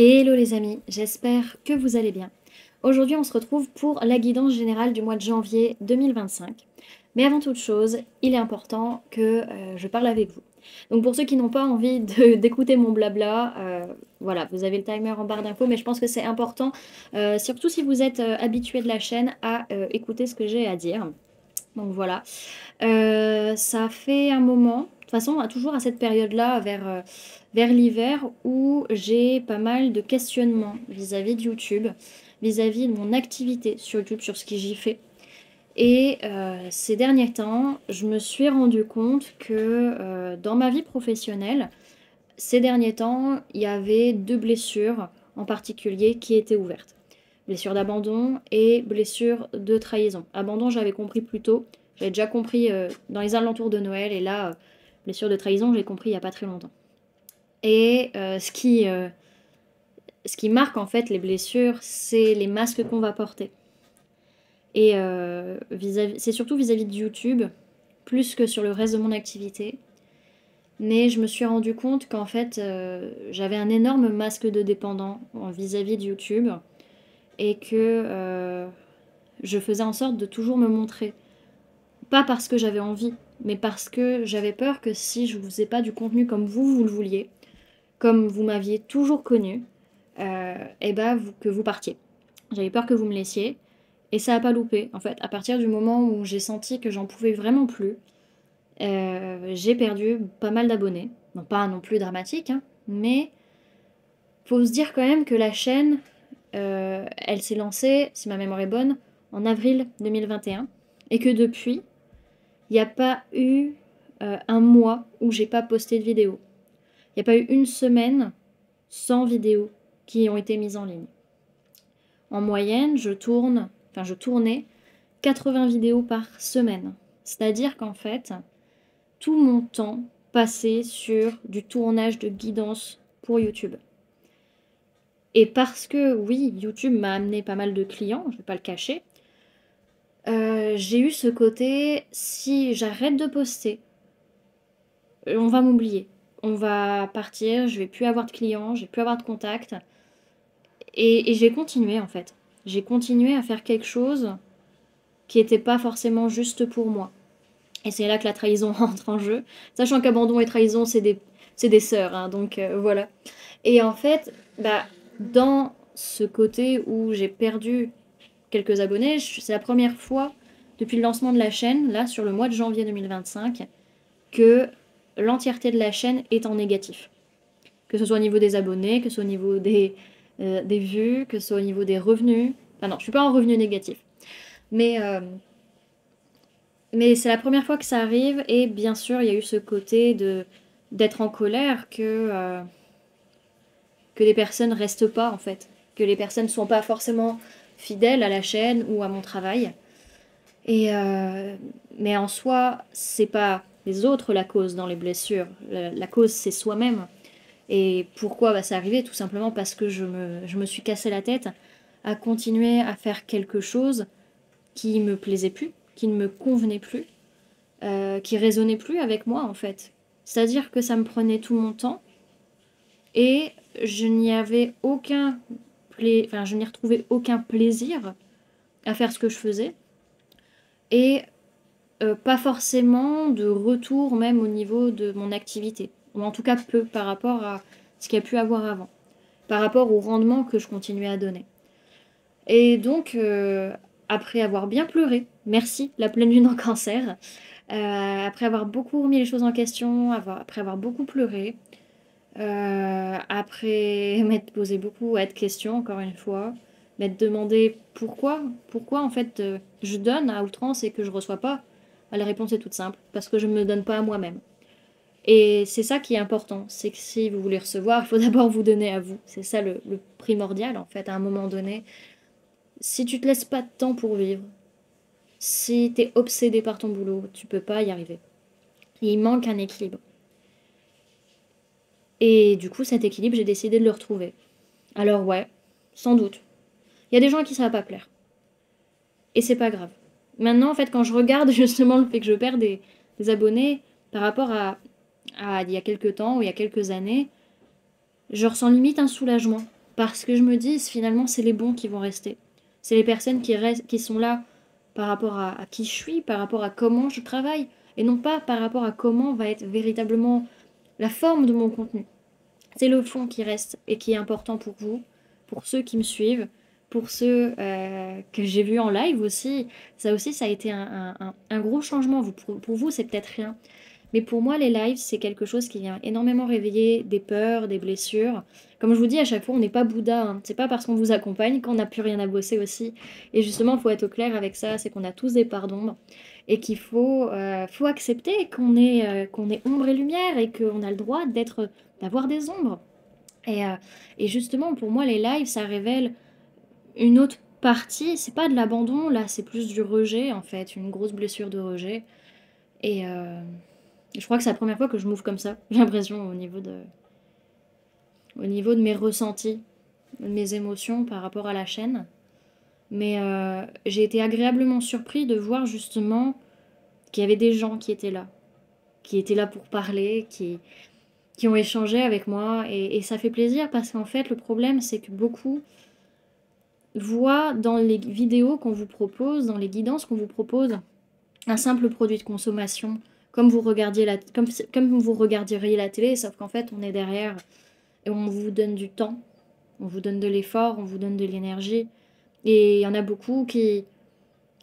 Hello les amis, j'espère que vous allez bien. Aujourd'hui on se retrouve pour la guidance générale du mois de janvier 2025. Mais avant toute chose, il est important que je parle avec vous. Donc pour ceux qui n'ont pas envie d'écouter mon blabla, voilà, vous avez le timer en barre d'infos, mais je pense que c'est important, surtout si vous êtes habitué de la chaîne, à écouter ce que j'ai à dire. Donc voilà. Ça fait un moment, de toute façon, toujours à cette période-là, vers l'hiver, où j'ai pas mal de questionnements vis-à-vis de YouTube, vis-à-vis de mon activité sur YouTube, sur ce que j'y fais. Et ces derniers temps, je me suis rendu compte que dans ma vie professionnelle, ces derniers temps, il y avait deux blessures en particulier qui étaient ouvertes. Blessure d'abandon et blessure de trahison. Abandon, j'avais compris plus tôt. J'avais déjà compris dans les alentours de Noël. Et là, blessure de trahison, j'ai compris il n'y a pas très longtemps. Et ce qui marque en fait les blessures, c'est les masques qu'on va porter. Et c'est surtout vis-à-vis de YouTube, plus que sur le reste de mon activité. Mais je me suis rendu compte qu'en fait, j'avais un énorme masque de dépendant vis-à-vis de YouTube. Et que je faisais en sorte de toujours me montrer. Pas parce que j'avais envie, mais parce que j'avais peur que si je ne vous faisais pas du contenu comme vous le vouliez, comme vous m'aviez toujours connu, et ben que vous partiez. J'avais peur que vous me laissiez, et ça n'a pas loupé. En fait, à partir du moment où j'ai senti que j'en pouvais vraiment plus, j'ai perdu pas mal d'abonnés. Non, pas non plus dramatique, hein, mais faut se dire quand même que la chaîne, elle s'est lancée, si ma mémoire est bonne, en avril 2021, et que depuis, il n'y a pas eu un mois où j'ai pas posté de vidéo. Il n'y a pas eu une semaine sans vidéos qui ont été mises en ligne. En moyenne, je tournais 80 vidéos par semaine. C'est-à-dire qu'en fait, tout mon temps passait sur du tournage de guidance pour YouTube. Et parce que, oui, YouTube m'a amené pas mal de clients, je ne vais pas le cacher, j'ai eu ce côté, si j'arrête de poster, on va m'oublier. On va partir, je vais plus avoir de clients, je vais plus avoir de contacts. Et j'ai continué en fait. J'ai continué à faire quelque chose qui n'était pas forcément juste pour moi. Et c'est là que la trahison entre en jeu. Sachant qu'abandon et trahison, c'est des sœurs, hein, donc voilà. Et en fait, bah, dans ce côté où j'ai perdu quelques abonnés, c'est la première fois depuis le lancement de la chaîne, là sur le mois de janvier 2025, que l'entièreté de la chaîne est en négatif. Que ce soit au niveau des abonnés, que ce soit au niveau des vues, que ce soit au niveau des revenus. Enfin non, je suis pas en revenu négatif. Mais, euh, mais c'est la première fois que ça arrive et bien sûr il y a eu ce côté d'être en colère que les personnes restent pas en fait. Que les personnes ne sont pas forcément fidèles à la chaîne ou à mon travail. Mais en soi, c'est pas les autres la cause dans les blessures. La cause, c'est soi-même. Et pourquoi va ça arriver? Tout simplement parce que je me suis cassé la tête à continuer à faire quelque chose qui me plaisait plus, qui ne me convenait plus, qui résonnait plus avec moi en fait. C'est-à-dire que ça me prenait tout mon temps et je n'y avais enfin, je n'y retrouvais aucun plaisir à faire ce que je faisais. Et pas forcément de retour même au niveau de mon activité, ou en tout cas peu par rapport à ce qu'il y a pu avoir avant, par rapport au rendement que je continuais à donner. Et donc, après avoir bien pleuré, merci la pleine lune en cancer, après avoir beaucoup remis les choses en question, après avoir beaucoup pleuré, après m'être posé beaucoup à de questions, encore une fois, m'être demandé pourquoi en fait je donne à outrance et que je reçois pas. La réponse est toute simple, parce que je ne me donne pas à moi-même. Et c'est ça qui est important, c'est que si vous voulez recevoir, il faut d'abord vous donner à vous. C'est ça le primordial en fait, à un moment donné. Si tu te laisses pas de temps pour vivre, si tu es obsédé par ton boulot, tu peux pas y arriver. Il manque un équilibre. Et du coup, cet équilibre, j'ai décidé de le retrouver. Alors ouais, sans doute. Il y a des gens à qui ça va pas plaire. Et c'est pas grave. Maintenant, en fait, quand je regarde justement le fait que je perds des abonnés par rapport à il y a quelques temps ou il y a quelques années, je ressens limite un soulagement. parce que je me dis, finalement, c'est les bons qui vont rester. C'est les personnes qui sont là par rapport à qui je suis, par rapport à comment je travaille, et non pas par rapport à comment va être véritablement la forme de mon contenu. C'est le fond qui reste et qui est important pour vous, pour ceux qui me suivent, pour ceux que j'ai vus en live aussi. Ça aussi, ça a été un gros changement. Pour vous, c'est peut-être rien. Mais pour moi, les lives, c'est quelque chose qui vient énormément réveiller des peurs, des blessures. Comme je vous dis à chaque fois, on n'est pas Bouddha, hein. C'est pas parce qu'on vous accompagne qu'on n'a plus rien à bosser aussi. Et justement, il faut être au clair avec ça, c'est qu'on a tous des parts d'ombre et qu'il faut accepter qu'on est ombre et lumière et qu'on a le droit d'avoir des ombres. Et, euh, et justement, pour moi, les lives, ça révèle une autre partie. C'est pas de l'abandon, là, c'est plus du rejet, en fait, une grosse blessure de rejet. Et, euh, je crois que c'est la première fois que je m'ouvre comme ça. J'ai l'impression au niveau de mes ressentis, de mes émotions par rapport à la chaîne. Mais j'ai été agréablement surpris de voir justement qu'il y avait des gens qui étaient là pour parler, qui ont échangé avec moi. Et ça fait plaisir parce qu'en fait, le problème, c'est que beaucoup voient dans les vidéos qu'on vous propose, dans les guidances qu'on vous propose, un simple produit de consommation, comme vous regarderiez la télé, sauf qu'en fait, on est derrière et on vous donne du temps, on vous donne de l'effort, on vous donne de l'énergie. Et il y en a beaucoup qui...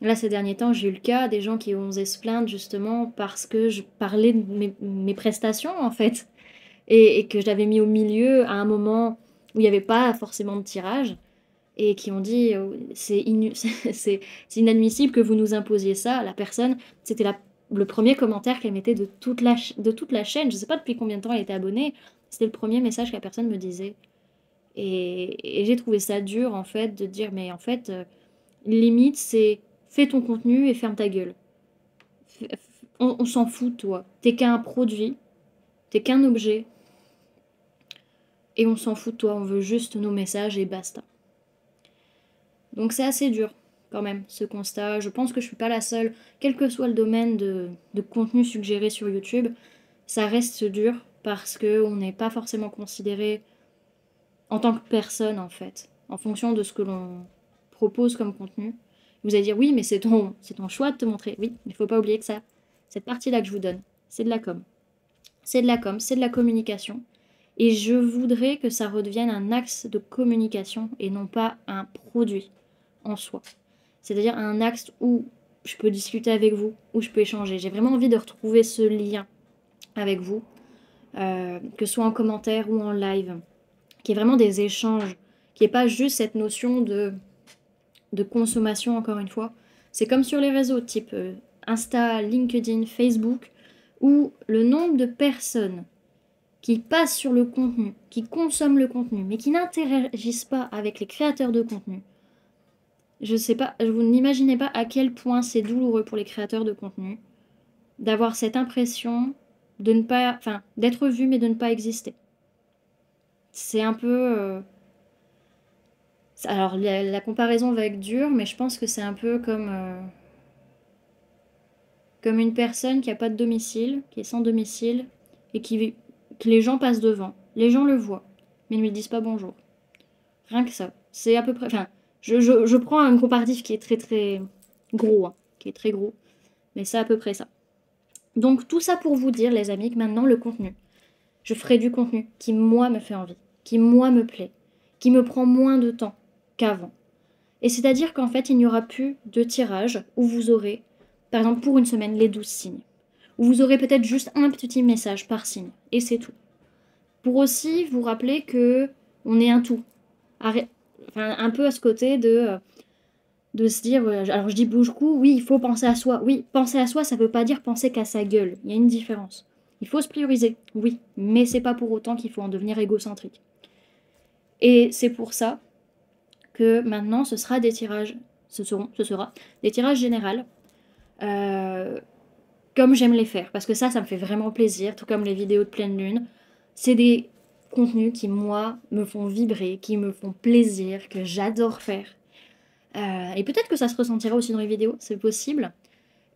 Là, ces derniers temps, j'ai eu le cas des gens qui ont osé se plaindre justement parce que je parlais de mes prestations, en fait, et que je l'avais mis au milieu à un moment où il n'y avait pas forcément de tirage, et qui ont dit c'est inadmissible que vous nous imposiez ça. La personne, c'était le premier commentaire qu'elle mettait de toute la chaîne. Je ne sais pas depuis combien de temps elle était abonnée. C'était le premier message que la personne me disait. Et j'ai trouvé ça dur, en fait, de dire, mais en fait, limite, c'est fais ton contenu et ferme ta gueule. On s'en fout de toi. T'es qu'un produit, t'es qu'un objet, et on s'en fout de toi. On veut juste nos messages et basta. Donc c'est assez dur quand même ce constat. Je pense que je suis pas la seule, quel que soit le domaine de contenu suggéré sur YouTube, ça reste dur parce qu'on n'est pas forcément considéré en tant que personne en fait, en fonction de ce que l'on propose comme contenu. Vous allez dire oui, mais c'est ton choix de te montrer. Oui, mais il faut pas oublier que ça, cette partie-là que je vous donne, c'est de la com. C'est de la com, c'est de la communication. Et je voudrais que ça redevienne un axe de communication et non pas un produit en soi. C'est-à-dire un axe où je peux discuter avec vous, où je peux échanger. J'ai vraiment envie de retrouver ce lien avec vous, que ce soit en commentaire ou en live, qui est vraiment des échanges, qui n'est pas juste cette notion de consommation, encore une fois. C'est comme sur les réseaux type Insta, LinkedIn, Facebook, où le nombre de personnes qui passent sur le contenu, qui consomment le contenu, mais qui n'interagissent pas avec les créateurs de contenu. Je sais pas, vous n'imaginez pas à quel point c'est douloureux pour les créateurs de contenu d'avoir cette impression de ne pas, enfin, d'être vu mais de ne pas exister. C'est un peu... alors, la comparaison va être dure, mais je pense que c'est un peu comme une personne qui n'a pas de domicile, qui est sans domicile, et que les gens passent devant. Les gens le voient, mais ne lui disent pas bonjour. Rien que ça. C'est à peu près... Enfin, je prends un comparatif qui est très très gros, hein, qui est très gros, mais c'est à peu près ça. Donc tout ça pour vous dire, les amis, que maintenant le contenu, je ferai du contenu qui moi me fait envie, qui moi me plaît, qui me prend moins de temps qu'avant. Et c'est-à-dire qu'en fait, il n'y aura plus de tirage où vous aurez, par exemple pour une semaine, les 12 signes. Où vous aurez peut-être juste un petit message par signe, et c'est tout. Pour aussi vous rappeler que on est un tout. Enfin, un peu à ce côté de se dire, alors je dis beaucoup, oui, il faut penser à soi. Oui, penser à soi, ça veut pas dire penser qu'à sa gueule. Il y a une différence. Il faut se prioriser, oui, mais c'est pas pour autant qu'il faut en devenir égocentrique. Et c'est pour ça que maintenant, ce sera des tirages généraux, comme j'aime les faire, parce que ça me fait vraiment plaisir, tout comme les vidéos de pleine lune. C'est des contenus qui, moi, me font vibrer, qui me font plaisir, que j'adore faire. Et peut-être que ça se ressentira aussi dans les vidéos, c'est possible.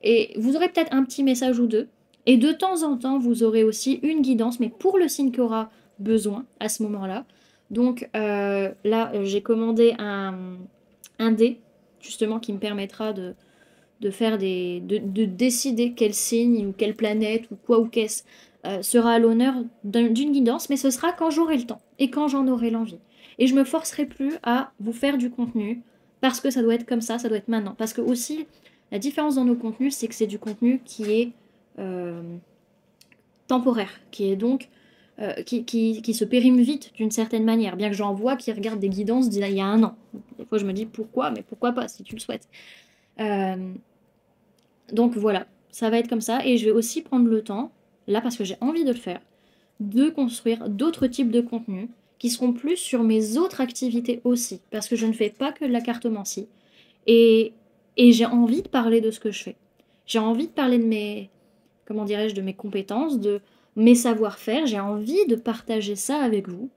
Et vous aurez peut-être un petit message ou deux. Et de temps en temps, vous aurez aussi une guidance, mais pour le signe qui aura besoin à ce moment-là, Donc là, j'ai commandé un dé, justement, qui me permettra de faire de décider quel signe ou quelle planète ou quoi ou qu'est-ce sera à l'honneur d'une guidance, mais ce sera quand j'aurai le temps et quand j'en aurai l'envie. Et je me forcerai plus à vous faire du contenu parce que ça doit être comme ça doit être maintenant. Parce que aussi, la différence dans nos contenus, c'est que c'est du contenu qui est euh, temporaire, qui est donc qui se périme vite d'une certaine manière, bien que j'en vois qui regardent des guidances d'il y a un an. Des fois, je me dis pourquoi, mais pourquoi pas si tu le souhaites. Euh, donc voilà, ça va être comme ça, et je vais aussi prendre le temps, là parce que j'ai envie de le faire, de construire d'autres types de contenus qui seront plus sur mes autres activités aussi, parce que je ne fais pas que de la cartomancie. Et, et j'ai envie de parler de ce que je fais. J'ai envie de parler de mes, comment dirais-je, de mes compétences, de mes savoir-faire. J'ai envie de partager ça avec vous.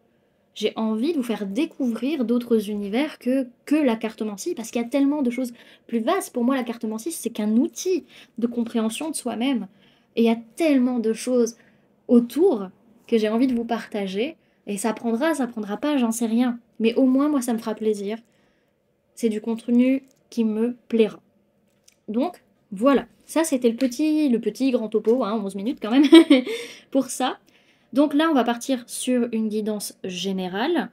J'ai envie de vous faire découvrir d'autres univers que la cartomancie, parce qu'il y a tellement de choses plus vastes. Pour moi, la cartomancie, c'est qu'un outil de compréhension de soi-même. Et il y a tellement de choses autour que j'ai envie de vous partager. Et ça prendra pas, j'en sais rien. Mais au moins, moi, ça me fera plaisir. C'est du contenu qui me plaira. Donc, voilà. Ça, c'était le petit grand topo, hein, 11 minutes quand même, pour ça. Donc là, on va partir sur une guidance générale.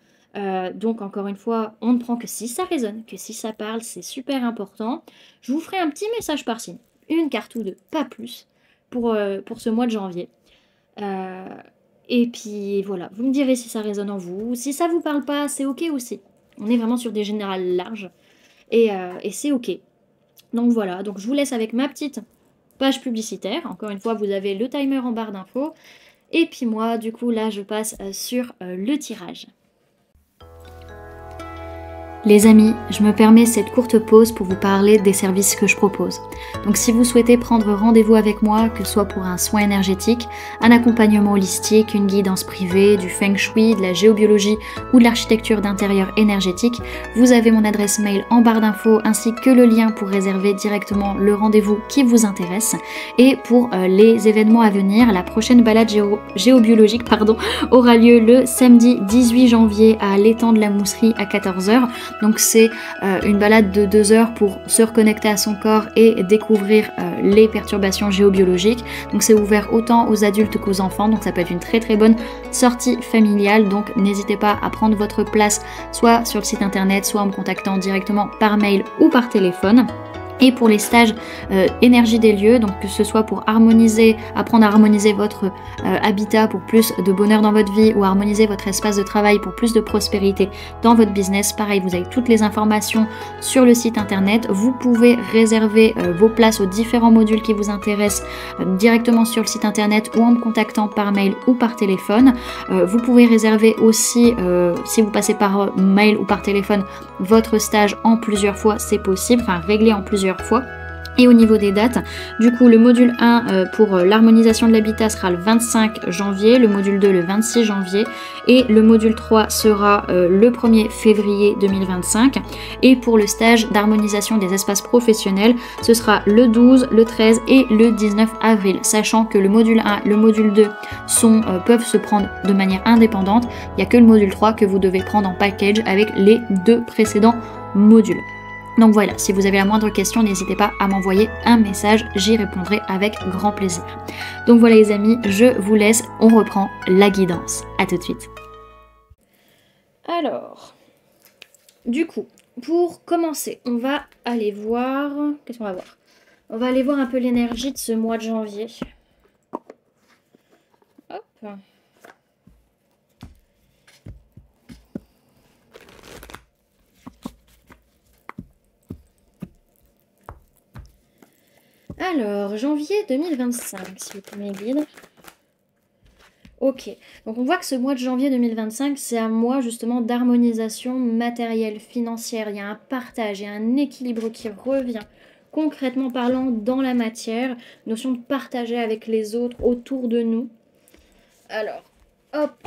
Donc, encore une fois, on ne prend que si ça résonne, que si ça parle, c'est super important. Je vous ferai un petit message par signe, une carte ou deux, pas plus, pour ce mois de janvier. Euh, et puis voilà, vous me direz si ça résonne en vous. Si ça vous parle pas, c'est ok aussi. On est vraiment sur des générales larges et c'est ok. Donc voilà, donc je vous laisse avec ma petite page publicitaire. Encore une fois, vous avez le timer en barre d'infos. Et puis moi, du coup, là, je passe sur le tirage. Les amis, je me permets cette courte pause pour vous parler des services que je propose. Donc si vous souhaitez prendre rendez-vous avec moi, que ce soit pour un soin énergétique, un accompagnement holistique, une guidance privée, du feng shui, de la géobiologie ou de l'architecture d'intérieur énergétique, vous avez mon adresse mail en barre d'infos ainsi que le lien pour réserver directement le rendez-vous qui vous intéresse. Et pour les événements à venir, la prochaine balade géobiologique aura lieu le samedi 18 janvier à l'étang de la Mousserie à 14h. Donc c'est une balade de 2 heures pour se reconnecter à son corps et découvrir les perturbations géobiologiques. Donc c'est ouvert autant aux adultes qu'aux enfants, donc ça peut être une très très bonne sortie familiale. Donc n'hésitez pas à prendre votre place soit sur le site internet, soit en me contactant directement par mail ou par téléphone. Et pour les stages énergie des lieux, donc que ce soit pour apprendre à harmoniser votre habitat pour plus de bonheur dans votre vie ou harmoniser votre espace de travail pour plus de prospérité dans votre business, pareil, vous avez toutes les informations sur le site internet. Vous pouvez réserver vos places aux différents modules qui vous intéressent directement sur le site internet ou en me contactant par mail ou par téléphone. Vous pouvez réserver aussi, si vous passez par mail ou par téléphone, votre stage en plusieurs fois, c'est possible, enfin régler en plusieurs fois. Et au niveau des dates, du coup le module 1 pour l'harmonisation de l'habitat sera le 25 janvier, le module 2 le 26 janvier et le module 3 sera le 1er février 2025. Et pour le stage d'harmonisation des espaces professionnels, ce sera le 12, le 13 et le 19 avril, sachant que le module 1 le module 2 peuvent se prendre de manière indépendante. Il n'y a que le module 3 que vous devez prendre en package avec les 2 précédents modules. Donc voilà, si vous avez la moindre question, n'hésitez pas à m'envoyer un message, j'y répondrai avec grand plaisir. Donc voilà les amis, je vous laisse, on reprend la guidance. À tout de suite. Alors, du coup, pour commencer, on va aller voir... Qu'est-ce qu'on va voir? On va aller voir un peu l'énergie de ce mois de janvier. Hop. Alors, janvier 2025, si vous pouvez guide. Ok, donc on voit que ce mois de janvier 2025, c'est un mois justement d'harmonisation matérielle, financière. Il y a un partage, il y a un équilibre qui revient, concrètement parlant, dans la matière. Notion de partager avec les autres autour de nous. Alors, hop.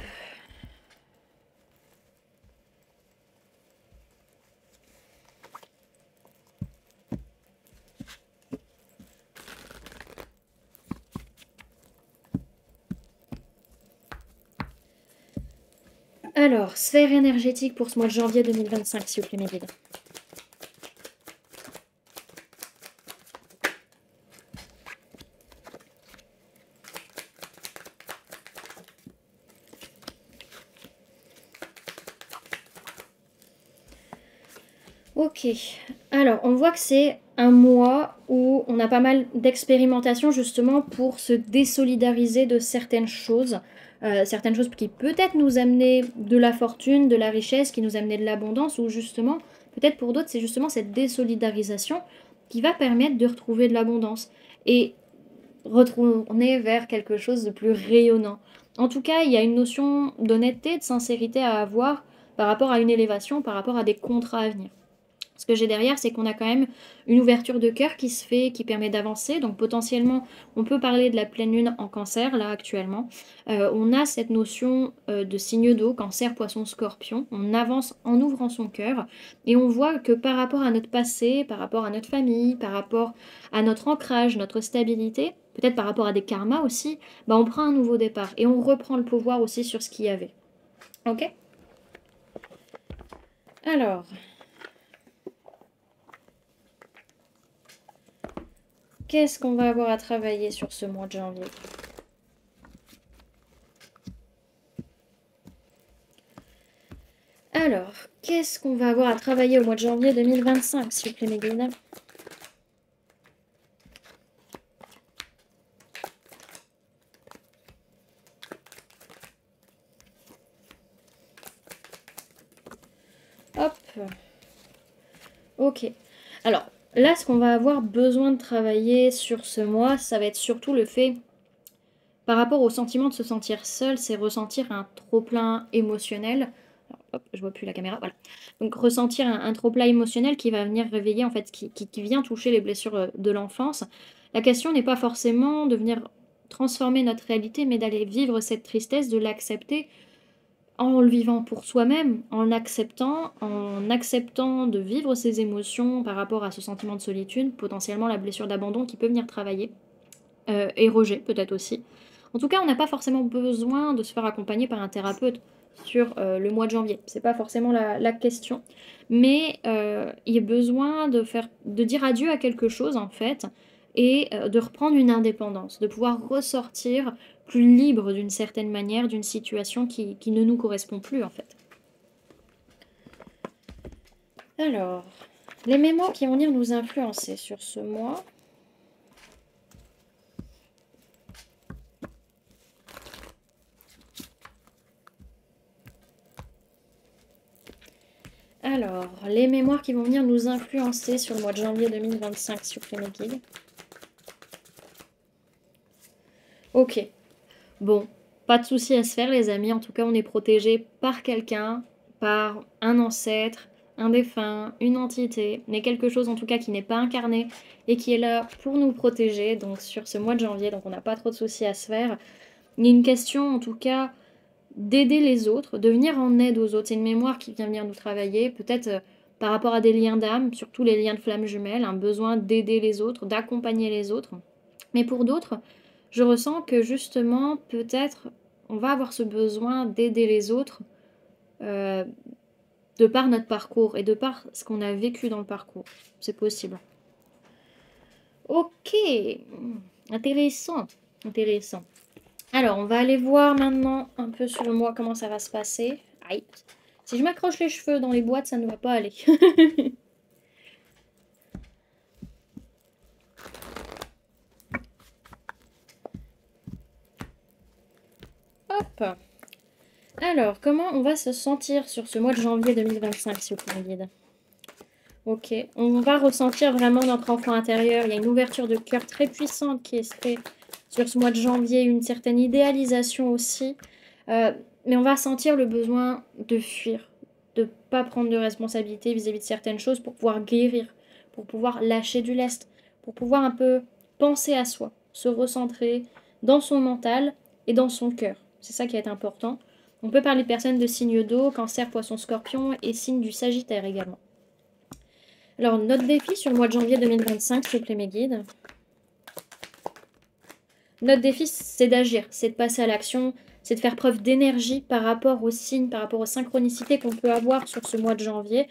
Alors, sphère énergétique pour ce mois de janvier 2025, s'il vous plaît, mes guides. Ok, alors on voit que c'est un mois où on a pas mal d'expérimentation justement pour se désolidariser de certaines choses qui peut-être nous amenaient de la fortune, de la richesse, qui nous amenaient de l'abondance, ou justement, peut-être pour d'autres, c'est justement cette désolidarisation qui va permettre de retrouver de l'abondance et retourner vers quelque chose de plus rayonnant. En tout cas, il y a une notion d'honnêteté, de sincérité à avoir par rapport à une élévation, par rapport à des contrats à venir. Ce que j'ai derrière, c'est qu'on a quand même une ouverture de cœur qui se fait, qui permet d'avancer. Donc potentiellement, on peut parler de la pleine lune en cancer, là, actuellement. On a cette notion de signe d'eau, cancer, poisson, scorpion. On avance en ouvrant son cœur. Et on voit que par rapport à notre passé, par rapport à notre famille, par rapport à notre ancrage, notre stabilité, peut-être par rapport à des karmas aussi, bah on prend un nouveau départ. Et on reprend le pouvoir aussi sur ce qu'il y avait. Ok? Alors... qu'est-ce qu'on va avoir à travailler sur ce mois de janvier? Alors, qu'est-ce qu'on va avoir à travailler au mois de janvier 2025, s'il vous plaît, mes guides? Hop. Ok. Alors, là, ce qu'on va avoir besoin de travailler sur ce mois, ça va être surtout le fait, par rapport au sentiment de se sentir seul, c'est ressentir un trop-plein émotionnel. Alors, hop, je vois plus la caméra, voilà. Donc ressentir un trop-plein émotionnel qui va venir réveiller, en fait, qui vient toucher les blessures de l'enfance. La question n'est pas forcément de venir transformer notre réalité, mais d'aller vivre cette tristesse, de l'accepter en le vivant pour soi-même, en acceptant de vivre ses émotions par rapport à ce sentiment de solitude, potentiellement la blessure d'abandon qui peut venir travailler, et rejet peut-être aussi. En tout cas, on n'a pas forcément besoin de se faire accompagner par un thérapeute sur le mois de janvier. C'est pas forcément la question. Mais il y a besoin de dire adieu à quelque chose en fait et de reprendre une indépendance, de pouvoir ressortir plus libre d'une certaine manière d'une situation qui ne nous correspond plus en fait. Alors, les mémoires qui vont venir nous influencer sur ce mois. Alors, les mémoires qui vont venir nous influencer sur le mois de janvier 2025, s'il vous plaît, mes guides. Ok. Bon, pas de souci à se faire, les amis. En tout cas, on est protégé par quelqu'un, par un ancêtre, un défunt, une entité, mais quelque chose en tout cas qui n'est pas incarné et qui est là pour nous protéger. Donc, sur ce mois de janvier, donc on n'a pas trop de soucis à se faire. Il y a une question, en tout cas, d'aider les autres, de venir en aide aux autres. C'est une mémoire qui vient venir nous travailler, peut-être par rapport à des liens d'âme, surtout les liens de flammes jumelles, un besoin d'aider les autres, d'accompagner les autres. Mais pour d'autres, je ressens que justement, peut-être, on va avoir ce besoin d'aider les autres euh, de par notre parcours et de par ce qu'on a vécu dans le parcours. C'est possible. Ok, intéressant, intéressant. Alors, on va aller voir maintenant un peu sur le mois comment ça va se passer. Aïe. Si je m'accroche les cheveux dans les boîtes, ça ne va pas aller. Hop. Alors, comment on va se sentir sur ce mois de janvier 2025, s'il vous plaît, guide? Ok, on va ressentir vraiment notre enfant intérieur. Il y a une ouverture de cœur très puissante qui est faite sur ce mois de janvier, une certaine idéalisation aussi. Mais on va sentir le besoin de fuir, de ne pas prendre de responsabilité vis-à-vis de certaines choses pour pouvoir guérir, pour pouvoir lâcher du lest, pour pouvoir un peu penser à soi, se recentrer dans son mental et dans son cœur. C'est ça qui est important. On peut parler de personnes de signe d'eau, cancer, poisson, scorpion et signe du sagittaire également. Alors, notre défi sur le mois de janvier 2025, s'il vous plaît, mes guides. Notre défi, c'est d'agir, c'est de passer à l'action, c'est de faire preuve d'énergie par rapport aux signes, par rapport aux synchronicités qu'on peut avoir sur ce mois de janvier,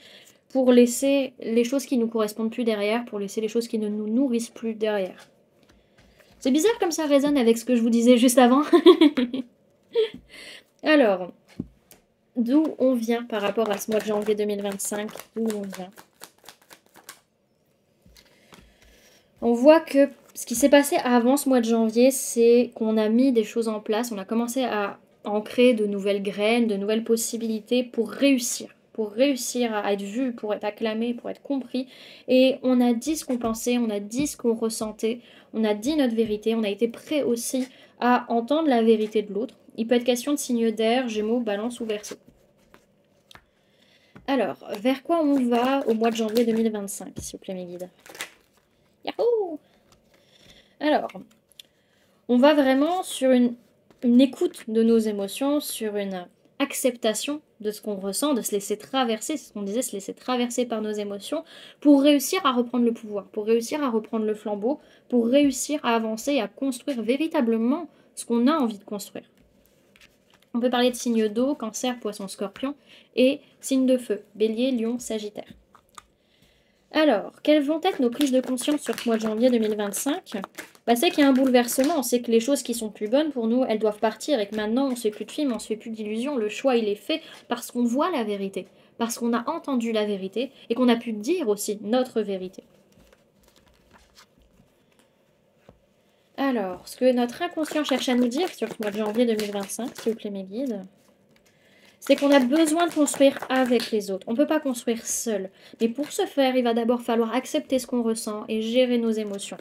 pour laisser les choses qui ne nous correspondent plus derrière, pour laisser les choses qui ne nous nourrissent plus derrière. C'est bizarre comme ça résonne avec ce que je vous disais juste avant. Alors, d'où on vient par rapport à ce mois de janvier 2025? D'où on vient? On voit que ce qui s'est passé avant ce mois de janvier, c'est qu'on a mis des choses en place, on a commencé à ancrer de nouvelles graines, de nouvelles possibilités pour réussir à être vu, pour être acclamé, pour être compris. Et on a dit ce qu'on pensait, on a dit ce qu'on ressentait, on a dit notre vérité, on a été prêt aussi à entendre la vérité de l'autre. Il peut être question de signes d'air, Gémeaux, Balance ou Verseau. Alors, vers quoi on va au mois de janvier 2025, s'il vous plaît mes guides? Yahoo! Alors, on va vraiment sur une écoute de nos émotions, sur une acceptation de ce qu'on ressent, de se laisser traverser, c'est ce qu'on disait, se laisser traverser par nos émotions, pour réussir à reprendre le pouvoir, pour réussir à reprendre le flambeau, pour réussir à avancer et à construire véritablement ce qu'on a envie de construire. On peut parler de signes d'eau, Cancer, Poisson, Scorpion, et signes de feu, Bélier, Lion, Sagittaire. Alors, quelles vont être nos prises de conscience sur ce mois de janvier 2025? C'est qu'il y a un bouleversement, on sait que les choses qui sont plus bonnes pour nous, elles doivent partir et que maintenant on ne se fait plus de films, on ne se fait plus d'illusions, le choix il est fait parce qu'on voit la vérité, parce qu'on a entendu la vérité et qu'on a pu dire aussi notre vérité. Alors, ce que notre inconscient cherche à nous dire sur ce mois de janvier 2025, s'il vous plaît mes guides, c'est qu'on a besoin de construire avec les autres. On ne peut pas construire seul. Mais pour ce faire, il va d'abord falloir accepter ce qu'on ressent et gérer nos émotions.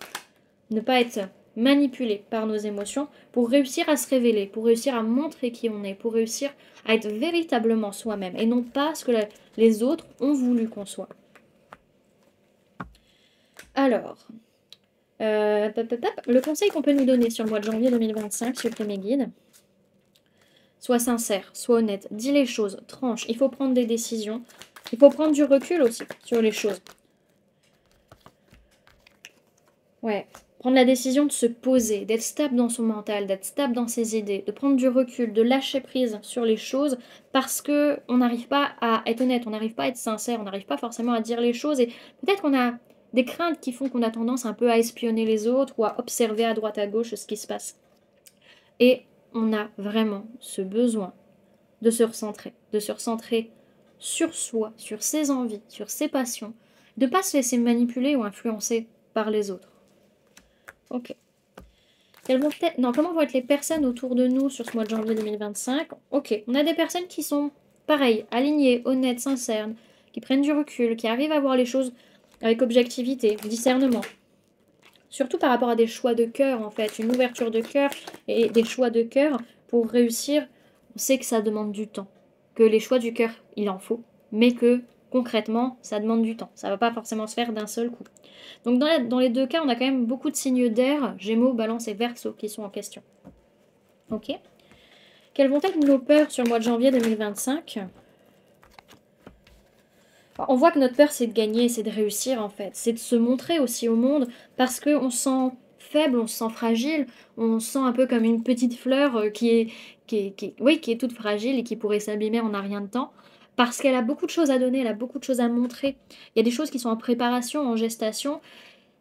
Ne pas être manipulé par nos émotions pour réussir à se révéler, pour réussir à montrer qui on est, pour réussir à être véritablement soi-même et non pas ce que les autres ont voulu qu'on soit. Alors, le conseil qu'on peut nous donner sur le mois de janvier 2025, s'il vous plaît mes guides, sois sincère, sois honnête, dis les choses, tranche, il faut prendre des décisions, il faut prendre du recul aussi sur les choses. Ouais, prendre la décision de se poser, d'être stable dans son mental, d'être stable dans ses idées, de prendre du recul, de lâcher prise sur les choses parce que on n'arrive pas à être honnête, on n'arrive pas à être sincère, on n'arrive pas forcément à dire les choses et peut-être qu'on a des craintes qui font qu'on a tendance un peu à espionner les autres ou à observer à droite à gauche ce qui se passe. Et on a vraiment ce besoin de se recentrer sur soi, sur ses envies, sur ses passions, de ne pas se laisser manipuler ou influencer par les autres. Ok. Comment vont être les personnes autour de nous sur ce mois de janvier 2025? Ok, on a des personnes qui sont pareilles, alignées, honnêtes, sincères, qui prennent du recul, qui arrivent à voir les choses avec objectivité, discernement. Surtout par rapport à des choix de cœur, en fait, une ouverture de cœur et des choix de cœur pour réussir. On sait que ça demande du temps, que les choix du cœur, il en faut, mais que concrètement, ça demande du temps. Ça ne va pas forcément se faire d'un seul coup. Donc dans les deux cas, on a quand même beaucoup de signes d'air, Gémeaux, Balance et Verseau qui sont en question. Ok. Quelles vont être nos peurs sur le mois de janvier 2025? On voit que notre peur, c'est de gagner, c'est de réussir en fait. C'est de se montrer aussi au monde parce qu'on se sent faible, on se sent fragile, on se sent un peu comme une petite fleur qui est toute fragile et qui pourrait s'abîmer en un rien de temps. Parce qu'elle a beaucoup de choses à donner, elle a beaucoup de choses à montrer. Il y a des choses qui sont en préparation, en gestation,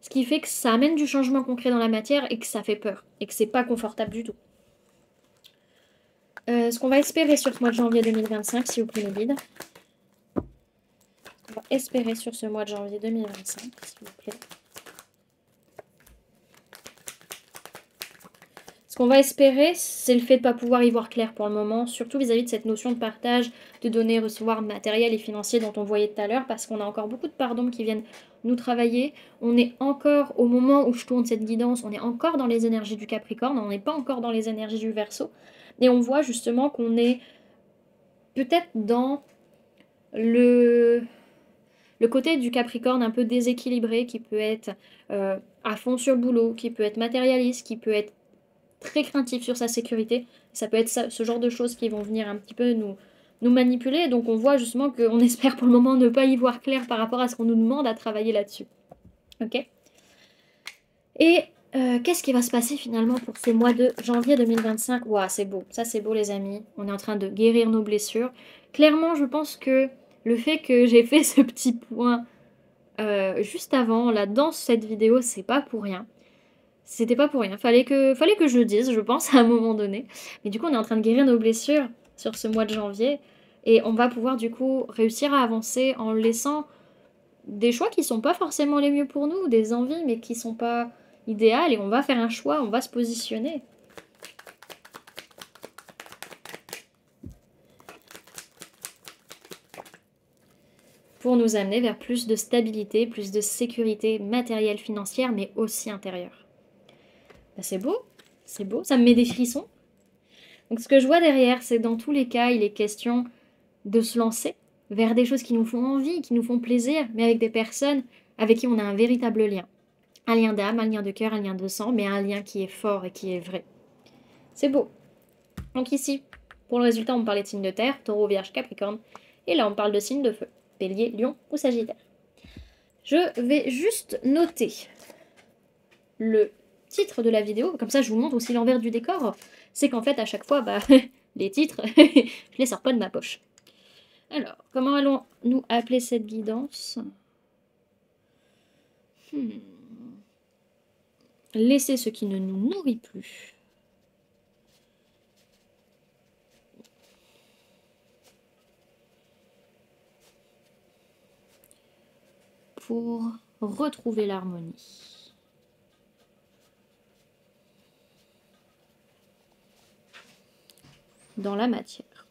ce qui fait que ça amène du changement concret dans la matière et que ça fait peur. Et que c'est pas confortable du tout. Ce qu'on va espérer sur ce mois de janvier 2025, s'il vous plaît, mes guides. On va espérer sur ce mois de janvier 2025, s'il vous plaît. Ce qu'on va espérer, c'est le fait de ne pas pouvoir y voir clair pour le moment, surtout vis-à-vis de cette notion de partage, de donner, recevoir matériel et financier dont on voyait tout à l'heure, parce qu'on a encore beaucoup de pardons qui viennent nous travailler. On est encore, au moment où je tourne cette guidance, on est encore dans les énergies du Capricorne, on n'est pas encore dans les énergies du Verseau. Et on voit justement qu'on est peut-être dans le côté du Capricorne un peu déséquilibré, qui peut être à fond sur le boulot, qui peut être matérialiste, qui peut être très craintif sur sa sécurité. Ça peut être ce genre de choses qui vont venir un petit peu nous manipuler. Donc on voit justement qu'on espère pour le moment ne pas y voir clair par rapport à ce qu'on nous demande à travailler là-dessus. Ok. Et Qu'est-ce qui va se passer finalement pour ce mois de janvier 2025? Ouah, c'est beau. Ça, c'est beau, les amis. On est en train de guérir nos blessures. Clairement, je pense que le fait que j'ai fait ce petit point juste avant, là, dans cette vidéo, c'est pas pour rien. C'était pas pour rien. Fallait que je le dise, je pense, à un moment donné. Mais du coup, on est en train de guérir nos blessures sur ce mois de janvier. Et on va pouvoir, du coup, réussir à avancer en laissant des choix qui sont pas forcément les mieux pour nous, des envies, mais qui sont pas idéales. Et on va faire un choix, on va se positionner. Pour nous amener vers plus de stabilité, plus de sécurité matérielle, financière, mais aussi intérieure. Ben, c'est beau, ça me met des frissons. Donc ce que je vois derrière, c'est que dans tous les cas, il est question de se lancer vers des choses qui nous font envie, qui nous font plaisir, mais avec des personnes avec qui on a un véritable lien. Un lien d'âme, un lien de cœur, un lien de sang, mais un lien qui est fort et qui est vrai. C'est beau. Donc ici, pour le résultat, on parlait de signes de terre, taureau, vierge, capricorne. Et là, on parle de signes de feu, bélier, lion ou sagittaire. Je vais juste noter le titre de la vidéo, comme ça je vous montre aussi l'envers du décor. C'est qu'en fait, à chaque fois, les titres, je les sors pas de ma poche. Alors, comment allons-nous appeler cette guidance? Laisser ce qui ne nous nourrit plus. Pour retrouver l'harmonie. Dans la matière.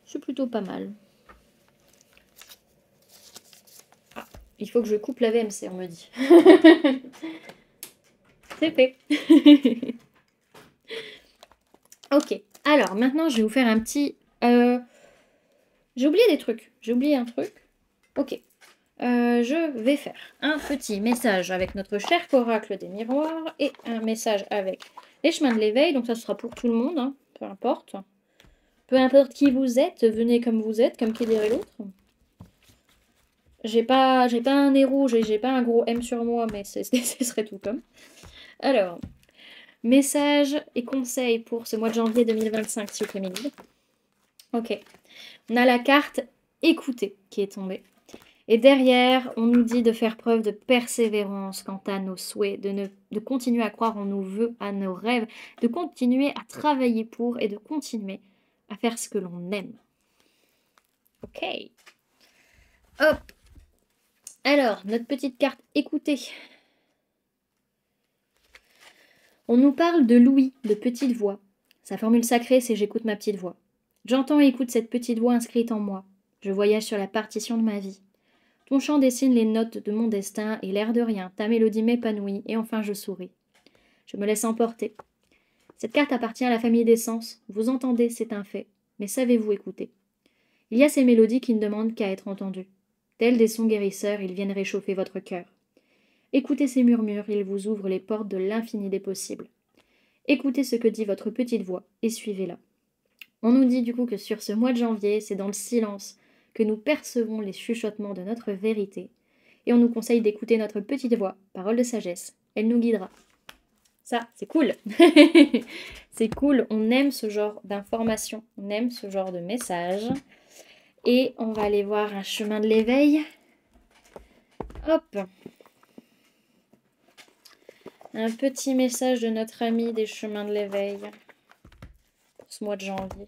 C'est plutôt pas mal. Ah, il faut que je coupe la VMC, on me dit. C'est fait. Ok, alors maintenant je vais vous faire un petit... J'ai oublié des trucs. J'ai oublié un truc. Ok. Je vais faire un petit message avec notre cher oracle des miroirs et un message avec les chemins de l'éveil. Donc ça sera pour tout le monde, hein, peu importe. Peu importe qui vous êtes, venez comme vous êtes, comme qui dirait l'autre. J'ai pas un nez rouge et j'ai pas un gros M sur moi, mais ce serait tout comme. Alors, message et conseil pour ce mois de janvier 2025, s'il vous plaît, Mélide. Ok. On a la carte écouter qui est tombée. Et derrière, on nous dit de faire preuve de persévérance quant à nos souhaits, de continuer à croire en nos vœux, à nos rêves, de continuer à travailler pour et de continuer à faire ce que l'on aime. Ok. Hop. Alors, notre petite carte écoutez. On nous parle de l'ouïe, de petite voix. Sa formule sacrée, c'est j'écoute ma petite voix. J'entends et écoute cette petite voix inscrite en moi. Je voyage sur la partition de ma vie. Ton chant dessine les notes de mon destin et l'air de rien, ta mélodie m'épanouit et enfin je souris. Je me laisse emporter. Cette carte appartient à la famille des sens. Vous entendez, c'est un fait. Mais savez-vous écouter? Il y a ces mélodies qui ne demandent qu'à être entendues. Tels des sons guérisseurs, ils viennent réchauffer votre cœur. Écoutez ces murmures, ils vous ouvrent les portes de l'infini des possibles. Écoutez ce que dit votre petite voix et suivez-la. On nous dit du coup que sur ce mois de janvier, c'est dans le silence que nous percevons les chuchotements de notre vérité. Et on nous conseille d'écouter notre petite voix, parole de sagesse. Elle nous guidera. Ça, c'est cool. C'est cool, on aime ce genre d'informations, on aime ce genre de messages. Et on va aller voir un chemin de l'éveil. Hop. Un petit message de notre ami des chemins de l'éveil pour ce mois de janvier.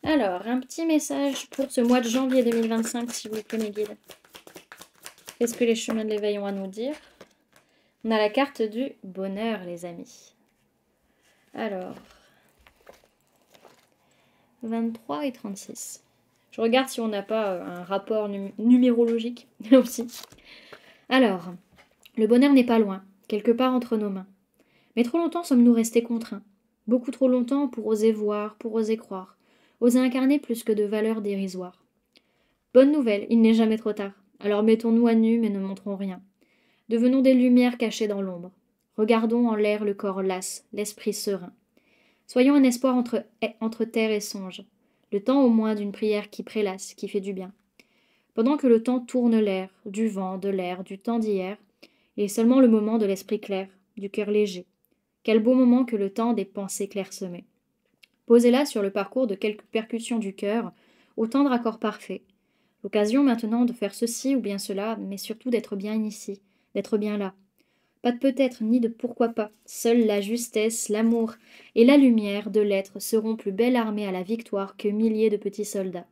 Alors, un petit message pour ce mois de janvier 2025, s'il vous plaît, mes guides. Qu'est-ce que les chemins de l'éveil ont à nous dire? On a la carte du bonheur, les amis. Alors, 23 et 36. Je regarde si on n'a pas un rapport numérologique aussi. Alors, le bonheur n'est pas loin, quelque part entre nos mains. Mais trop longtemps sommes-nous restés contraints. Beaucoup trop longtemps pour oser voir, pour oser croire. Oser incarner plus que de valeurs dérisoires. Bonne nouvelle, il n'est jamais trop tard. Alors mettons-nous à nu mais ne montrons rien. Devenons des lumières cachées dans l'ombre. Regardons en l'air le corps las, l'esprit serein. Soyons un espoir entre terre et songe. Le temps au moins d'une prière qui prélasse, qui fait du bien. Pendant que le temps tourne l'air, du vent, de l'air, du temps d'hier, il est seulement le moment de l'esprit clair, du cœur léger. Quel beau moment que le temps des pensées clairsemées. Posez-la sur le parcours de quelques percussions du cœur, au tendre accord parfait. L'occasion maintenant de faire ceci ou bien cela, mais surtout d'être bien ici, d'être bien là. Pas de peut-être ni de pourquoi pas. Seule la justesse, l'amour et la lumière de l'être seront plus belle armée à la victoire que milliers de petits soldats.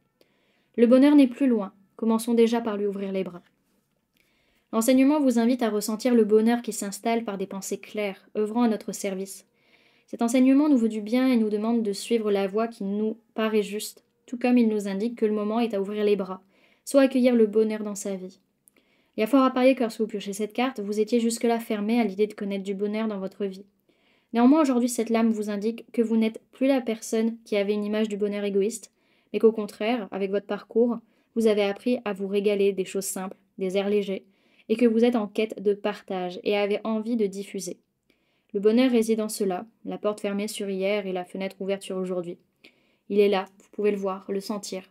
Le bonheur n'est plus loin. Commençons déjà par lui ouvrir les bras. L'enseignement vous invite à ressentir le bonheur qui s'installe par des pensées claires, œuvrant à notre service. Cet enseignement nous veut du bien et nous demande de suivre la voie qui nous paraît juste, tout comme il nous indique que le moment est à ouvrir les bras, soit accueillir le bonheur dans sa vie. Il y a fort à parier que lorsque vous piochez cette carte, vous étiez jusque-là fermé à l'idée de connaître du bonheur dans votre vie. Néanmoins, aujourd'hui, cette lame vous indique que vous n'êtes plus la personne qui avait une image du bonheur égoïste, mais qu'au contraire, avec votre parcours, vous avez appris à vous régaler des choses simples, des airs légers, et que vous êtes en quête de partage et avez envie de diffuser. Le bonheur réside en cela, la porte fermée sur hier et la fenêtre ouverte sur aujourd'hui. Il est là, vous pouvez le voir, le sentir.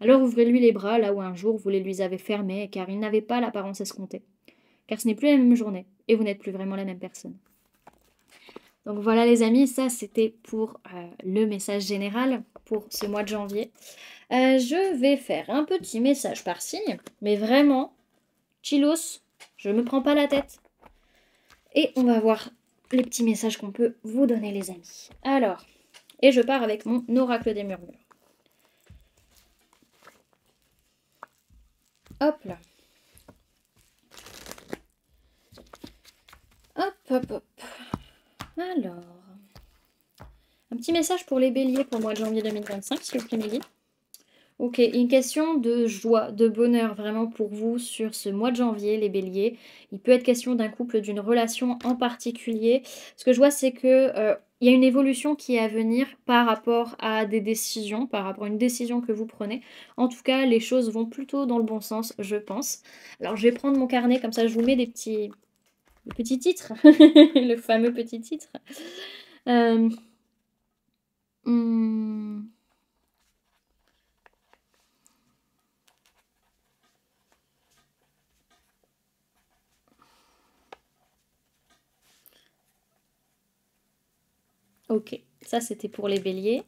Alors ouvrez-lui les bras là où un jour vous les lui avez fermés, car il n'avait pas l'apparence escomptée. Car ce n'est plus la même journée, et vous n'êtes plus vraiment la même personne. Donc voilà les amis, ça c'était pour le message général pour ce mois de janvier. Je vais faire un petit message par signe, mais vraiment, chillos, je me prends pas la tête. Et on va voir les petits messages qu'on peut vous donner les amis. Alors, et je pars avec mon oracle des murmures. Hop là. Hop, hop, hop. Alors, un petit message pour les béliers pour le mois de janvier 2025, s'il vous plaît, Mégui. Ok, une question de joie, de bonheur vraiment pour vous sur ce mois de janvier, les béliers. Il peut être question d'un couple, d'une relation en particulier. Ce que je vois, c'est que il y a une évolution qui est à venir par rapport à des décisions, par rapport à une décision que vous prenez. En tout cas, les choses vont plutôt dans le bon sens, je pense. Alors, je vais prendre mon carnet, comme ça, je vous mets des petits titres, le fameux petit titre. Hmm. Ok, ça c'était pour les béliers.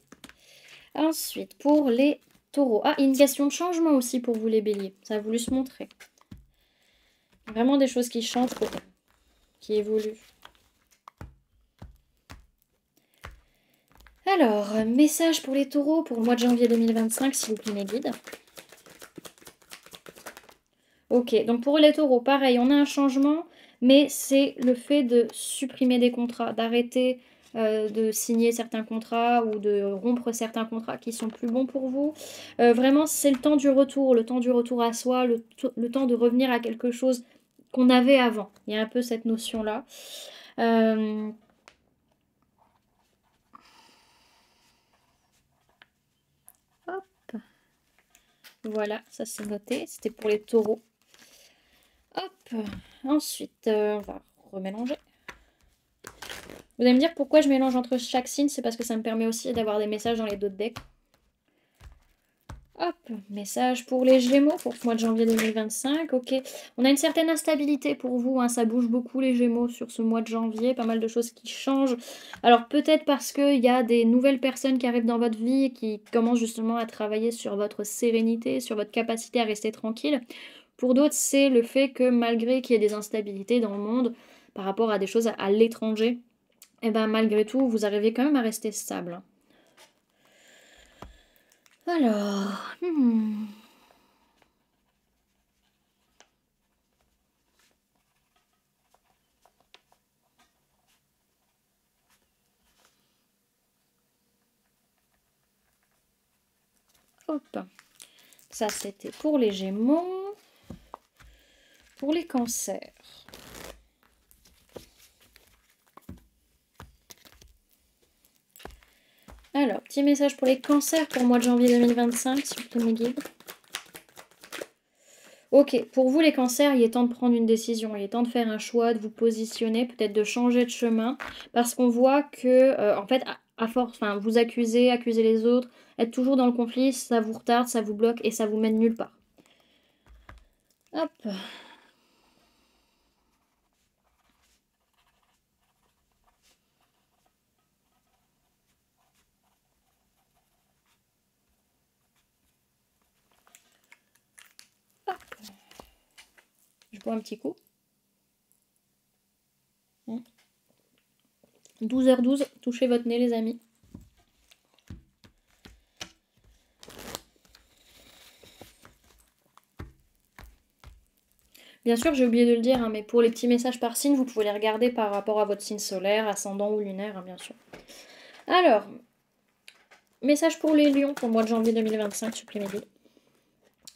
Ensuite, pour les taureaux. Ah, une question de changement aussi pour vous les béliers. Ça a voulu se montrer. Vraiment des choses qui changent pour vous, qui évoluent. Alors, message pour les taureaux pour le mois de janvier 2025, s'il vous plaît, mes guides. Ok, donc pour les taureaux, pareil, on a un changement, mais c'est le fait de supprimer des contrats, d'arrêter de signer certains contrats ou de rompre certains contrats qui sont plus bons pour vous. Vraiment, c'est le temps du retour à soi, le temps de revenir à quelque chose qu'on avait avant. Il y a un peu cette notion-là. Hop. Voilà, ça c'est noté. C'était pour les taureaux. Hop. Ensuite, on va remélanger. Vous allez me dire pourquoi je mélange entre chaque signe, c'est parce que ça me permet aussi d'avoir des messages dans les d'autres decks. Hop, message pour les Gémeaux pour ce mois de janvier 2025. Ok, on a une certaine instabilité pour vous, hein, ça bouge beaucoup les Gémeaux sur ce mois de janvier, pas mal de choses qui changent. Alors peut-être parce qu'il y a des nouvelles personnes qui arrivent dans votre vie et qui commencent justement à travailler sur votre sérénité, sur votre capacité à rester tranquille. Pour d'autres, c'est le fait que malgré qu'il y ait des instabilités dans le monde par rapport à des choses à l'étranger, et bien malgré tout, vous arrivez quand même à rester stable. Alors, hop, ça c'était pour les Gémeaux. Pour les cancers. Alors, petit message pour les cancers pour le mois de janvier 2025, s'il vous plaît, mes guides. Ok, pour vous les cancers, il est temps de prendre une décision, il est temps de faire un choix, de vous positionner, peut-être de changer de chemin, parce qu'on voit que, en fait, à force, enfin, vous accuser les autres, être toujours dans le conflit, ça vous retarde, ça vous bloque et ça vous mène nulle part. Hop. Hop. Je bois un petit coup. 12h12, touchez votre nez les amis. Bien sûr, j'ai oublié de le dire, hein, mais pour les petits messages par signe, vous pouvez les regarder par rapport à votre signe solaire, ascendant ou lunaire, hein, bien sûr. Alors, message pour les lions pour le mois de janvier 2025, supplémez-le.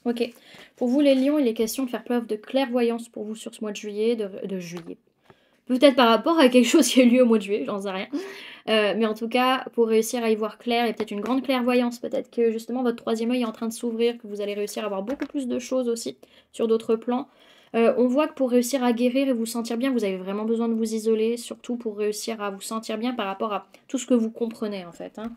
Ok, pour vous les lions, il est question de faire preuve de clairvoyance pour vous sur ce mois de juillet, de juillet. Peut-être par rapport à quelque chose qui a eu lieu au mois de juillet, j'en sais rien. Mais en tout cas, pour réussir à y voir clair, et peut-être une grande clairvoyance, peut-être que justement votre troisième œil est en train de s'ouvrir, que vous allez réussir à voir beaucoup plus de choses aussi sur d'autres plans. On voit que pour réussir à guérir et vous sentir bien, vous avez vraiment besoin de vous isoler, surtout pour réussir à vous sentir bien par rapport à tout ce que vous comprenez en fait. Hein.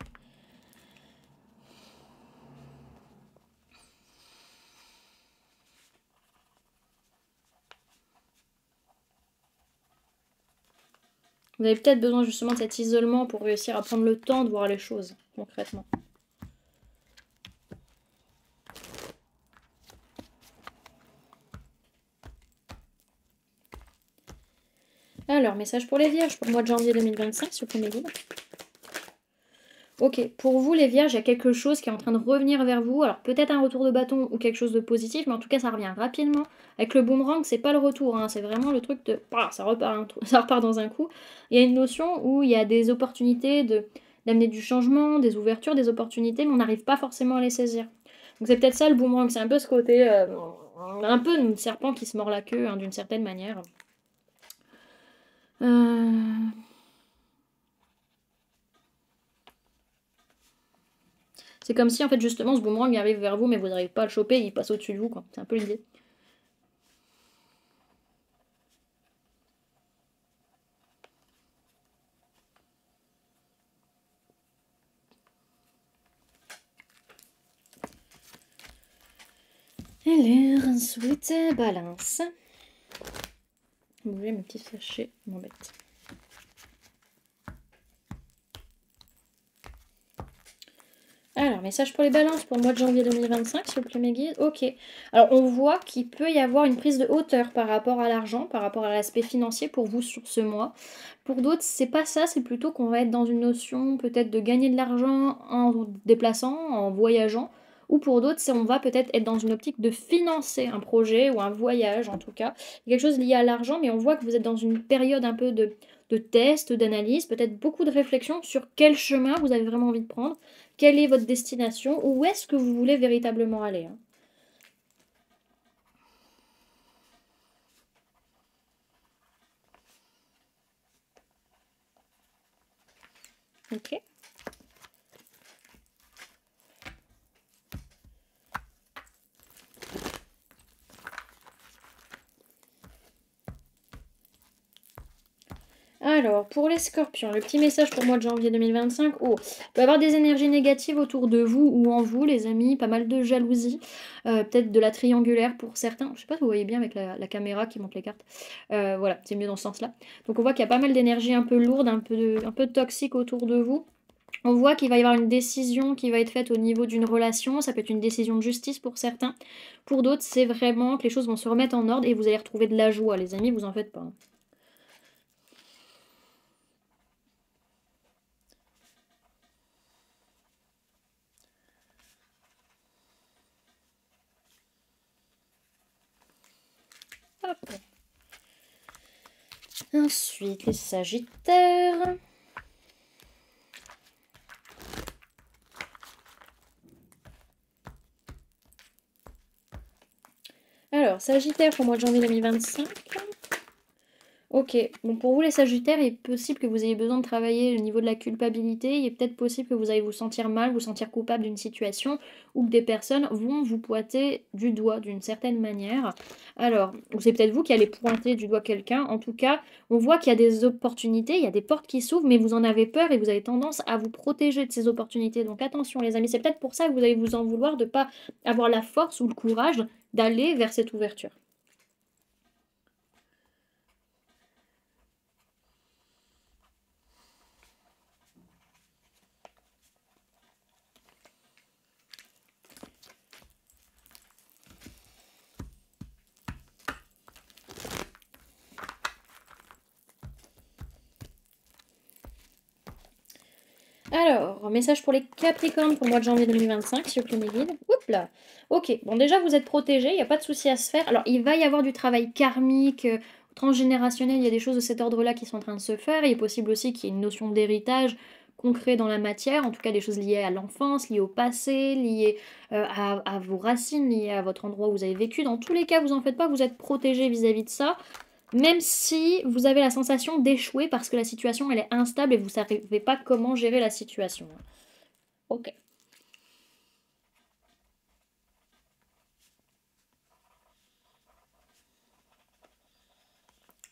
Vous avez peut-être besoin justement de cet isolement pour réussir à prendre le temps de voir les choses concrètement. Alors, message pour les vierges pour le mois de janvier 2025, sur le guide. Ok, pour vous les vierges, il y a quelque chose qui est en train de revenir vers vous. Alors peut-être un retour de bâton ou quelque chose de positif, mais en tout cas ça revient rapidement. Avec le boomerang, c'est pas le retour, hein, c'est vraiment le truc de... ça repart dans un coup. Il y a une notion où il y a des opportunités d'amener du changement, des ouvertures, des opportunités, mais on n'arrive pas forcément à les saisir. Donc c'est peut-être ça le boomerang, c'est un peu ce côté... un peu un serpent qui se mord la queue, hein, d'une certaine manière. C'est comme si en fait justement ce boomerang il arrive vers vous mais vous n'arrivez pas à le choper, il passe au-dessus de vous quoi. C'est un peu l'idée. Alors ensuite balance. Vous voulez mes petits sachets m'embête. Alors, message pour les balances pour le mois de janvier 2025, s'il vous plaît, mes guides. Ok. Alors, on voit qu'il peut y avoir une prise de hauteur par rapport à l'argent, par rapport à l'aspect financier pour vous sur ce mois. Pour d'autres, c'est pas ça, c'est plutôt qu'on va être dans une notion peut-être de gagner de l'argent en déplaçant, en voyageant. Ou pour d'autres, on va peut-être être dans une optique de financer un projet ou un voyage, en tout cas. Il y a quelque chose lié à l'argent, mais on voit que vous êtes dans une période un peu de test, d'analyse, peut-être beaucoup de réflexion sur quel chemin vous avez vraiment envie de prendre. Quelle est votre destination? Où est-ce que vous voulez véritablement aller hein. Ok. Alors, pour les scorpions, le petit message pour le mois de janvier 2025. Oh, il peut y avoir des énergies négatives autour de vous ou en vous, les amis. Pas mal de jalousie. Peut-être de la triangulaire pour certains. Je sais pas si vous voyez bien avec la caméra qui montre les cartes. Voilà, c'est mieux dans ce sens-là. Donc on voit qu'il y a pas mal d'énergie un peu lourde, un peu toxique autour de vous. On voit qu'il va y avoir une décision qui va être faite au niveau d'une relation. Ça peut être une décision de justice pour certains. Pour d'autres, c'est vraiment que les choses vont se remettre en ordre et vous allez retrouver de la joie. Les amis, vous en faites pas. Hein. Hop. Ensuite, les Sagittaires. Alors, Sagittaire pour le mois de janvier 2025. Ok, bon pour vous les Sagittaires, il est possible que vous ayez besoin de travailler au niveau de la culpabilité, il est peut-être possible que vous allez vous sentir mal, vous sentir coupable d'une situation, ou que des personnes vont vous pointer du doigt d'une certaine manière. Alors, ou c'est peut-être vous qui allez pointer du doigt quelqu'un, en tout cas, on voit qu'il y a des opportunités, il y a des portes qui s'ouvrent, mais vous en avez peur et vous avez tendance à vous protéger de ces opportunités. Donc attention les amis, c'est peut-être pour ça que vous allez vous en vouloir de ne pas avoir la force ou le courage d'aller vers cette ouverture. Alors, message pour les Capricornes pour le mois de janvier 2025, s'il vous plaît, mes guides. Oups là. Ok, bon déjà vous êtes protégés, il n'y a pas de souci à se faire. Alors il va y avoir du travail karmique, transgénérationnel, il y a des choses de cet ordre-là qui sont en train de se faire. Il est possible aussi qu'il y ait une notion d'héritage concret dans la matière, en tout cas des choses liées à l'enfance, liées au passé, liées à vos racines, liées à votre endroit où vous avez vécu. Dans tous les cas, vous en faites pas, vous êtes protégés vis-à-vis de ça. Même si vous avez la sensation d'échouer parce que la situation elle est instable et vous ne savez pas comment gérer la situation. Ok.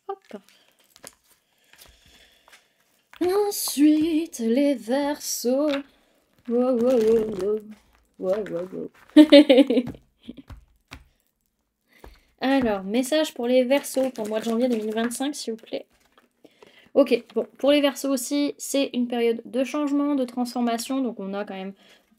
Hop. Ensuite, les Verseaux. Wow, wow, wow, wow. Wow, wow, wow. Alors, message pour les Verseaux pour le mois de janvier 2025, s'il vous plaît. Ok, bon, pour les Verseaux aussi, c'est une période de changement, de transformation, donc on a quand même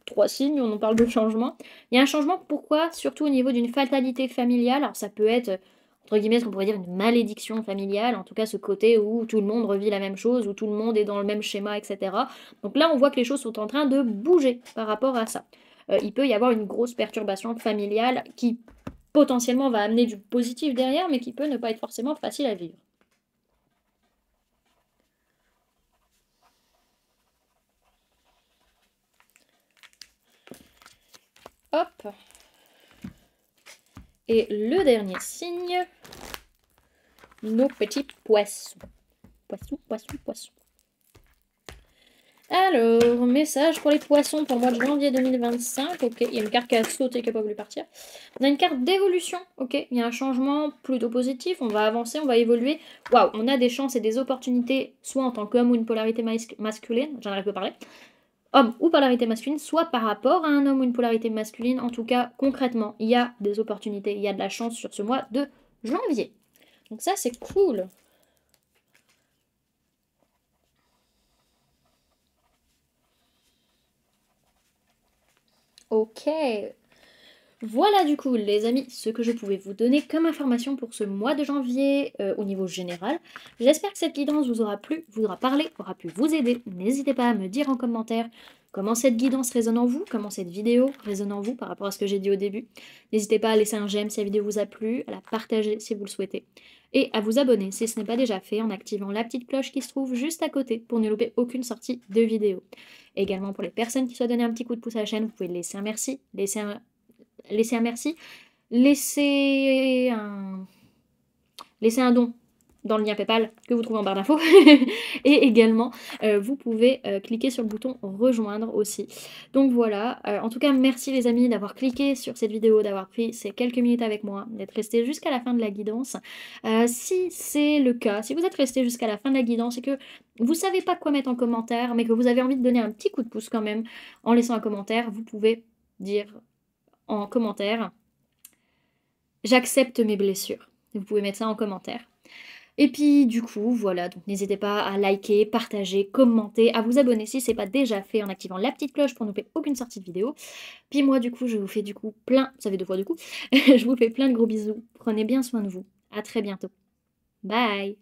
3 signes, on en parle de changement. Il y a un changement, pourquoi? Surtout au niveau d'une fatalité familiale, alors ça peut être, entre guillemets, ce qu'on pourrait dire une malédiction familiale, en tout cas ce côté où tout le monde revit la même chose, où tout le monde est dans le même schéma, etc. Donc là, on voit que les choses sont en train de bouger par rapport à ça. Il peut y avoir une grosse perturbation familiale qui potentiellement va amener du positif derrière, mais qui peut ne pas être forcément facile à vivre. Hop. Et le dernier signe, nos petits poissons. Poissons, poissons, poissons. Alors, message pour les poissons pour le mois de janvier 2025. Ok, il y a une carte qui a sauté, qui n'a pas voulu partir. On a une carte d'évolution. Ok, il y a un changement plutôt positif. On va avancer, on va évoluer. Waouh, on a des chances et des opportunités, soit en tant qu'homme ou une polarité masculine. J'en ai peu parlé. Homme ou polarité masculine, soit par rapport à un homme ou une polarité masculine. En tout cas, concrètement, il y a des opportunités, il y a de la chance sur ce mois de janvier. Donc ça, c'est cool. Ok. Voilà du coup les amis, ce que je pouvais vous donner comme information pour ce mois de janvier au niveau général. J'espère que cette guidance vous aura plu, vous aura parlé, aura pu vous aider. N'hésitez pas à me dire en commentaire comment cette guidance résonne en vous, comment cette vidéo résonne en vous par rapport à ce que j'ai dit au début. N'hésitez pas à laisser un j'aime si la vidéo vous a plu, à la partager si vous le souhaitez. Et à vous abonner si ce n'est pas déjà fait en activant la petite cloche qui se trouve juste à côté pour ne louper aucune sortie de vidéo. Également pour les personnes qui souhaitent donner un petit coup de pouce à la chaîne, vous pouvez laisser un merci, laisser un merci, laissez un don dans le lien PayPal que vous trouvez en barre d'infos. Et également, vous pouvez cliquer sur le bouton rejoindre aussi. Donc voilà, en tout cas, merci les amis d'avoir cliqué sur cette vidéo, d'avoir pris ces quelques minutes avec moi, d'être resté jusqu'à la fin de la guidance. Si c'est le cas, si vous êtes resté jusqu'à la fin de la guidance et que vous savez pas quoi mettre en commentaire, mais que vous avez envie de donner un petit coup de pouce quand même en laissant un commentaire, vous pouvez dire en commentaire j'accepte mes blessures. Vous pouvez mettre ça en commentaire. Et puis du coup, voilà, donc n'hésitez pas à liker, partager, commenter, à vous abonner si c'est pas déjà fait en activant la petite cloche pour ne louper aucune sortie de vidéo. Puis moi du coup, je vous fais du coup plein, ça fait 2 fois du coup, je vous fais plein de gros bisous. Prenez bien soin de vous. À très bientôt. Bye.